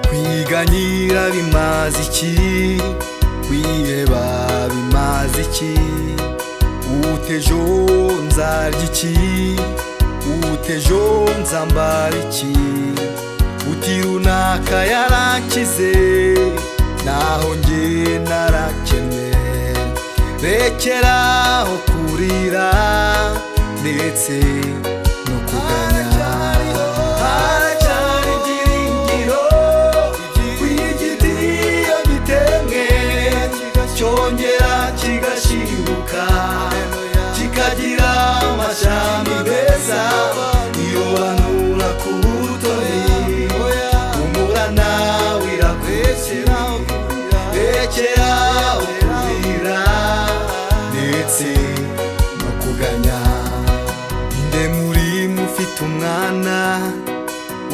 Kwiganyira bimaze iki, kwiheba bimaze iki, utejo nzarya iki, utejo nzambara iki, uti runaka yarakize naho njye narakennye, rekeraho kurira ndetse no kuganya. Cyongera kigashibuka kikagira amashami meza, iyo banura ku butoni humura nawe irakwekera, rekera ukurira ndetse no kuganya. Inde muri mufite umwana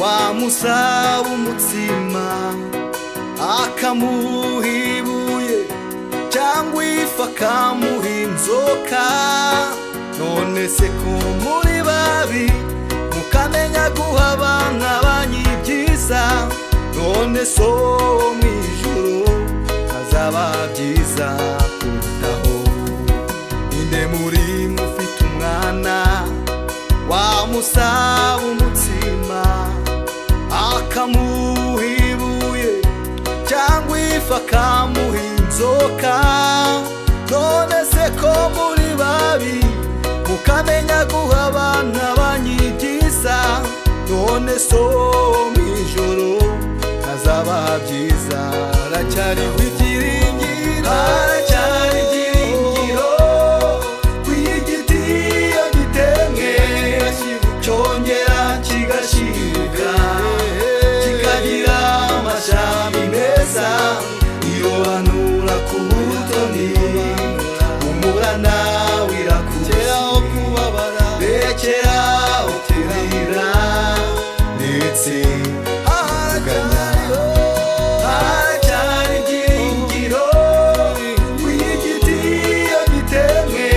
wamusaba umutsima akamuha ibuye cyangwa ifu akamuha inzoka, none se ko muri babi mukamenya guha abana banyu ibyiza, none so mu ijuru hazaba byiza kurutaho. Inde muri mufite umwana wamusaba umutsima akamuha ibuye cyangwa ifu akamuha inzoka, none se ko muri babi mukamenya guha abana banyu ibyiza, none so mu ijuru hazaba byiza. Haracyariho ibyiringiro, haracyari ibyiringiro kw'igiti iyo gitemwe cyongera kigashibuka kikagira amashami meza, iyo banura ku butoni humura nawe irakwekeraho kubabara, rekeraho kurira ndetse kuganya. Haracyari ibyiringiro kw'igiti iyo gitemwe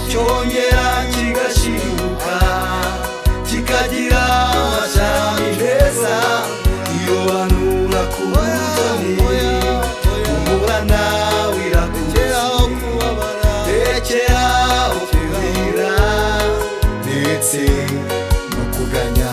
cyongera kigashibuka kikagira amashami meza, iyo banura ku butoni humura nawe irakwekeraho kubabara, rekeraho kurira ndetse no kuganya.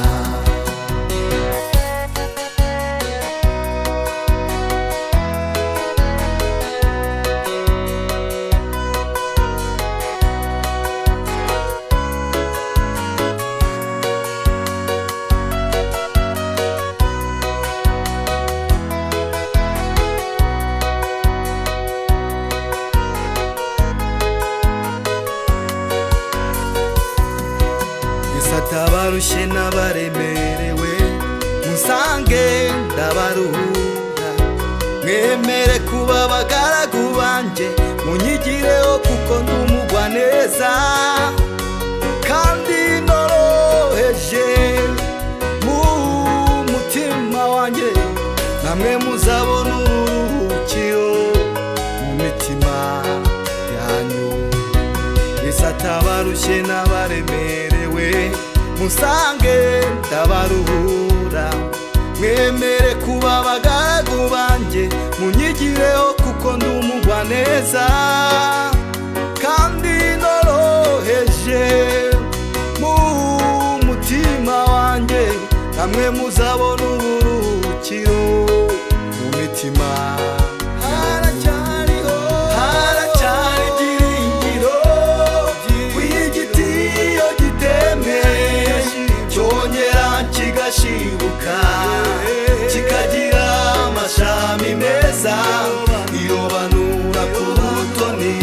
Atabarushye n'abaremerewe musange ndabaruhura, mwemere kuba abagaragu banjye munyigireho kuko ndi umugwaneza kandi noroheje mu mutima wanjye, namwe muzabona uruhukiro mu mitima yanyu. Yesu atabarushye n'abaremerewe musange ndabaruhura, mwemere kuba abagaragu banjye munyigireho kuko ndi umugwaneza kandi noroheje mu mutima wanjye, namwe muzabona uburuhukiro mu mitima. Kigashibuka kikagira amashami meza, iyo banura ku butoni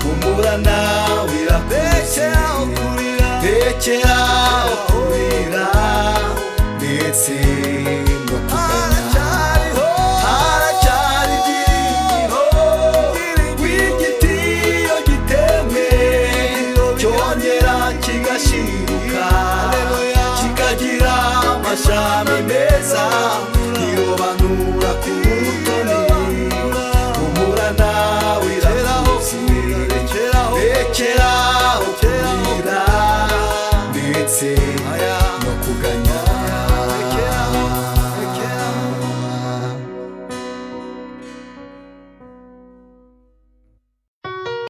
humura nawe irakwekeraho kurira ndetse no kuganya. Haracyari ibyiringiro kw'igiti iyo gitemwe cyongera kigashibuka kikagira amashami meza, iyo banura ku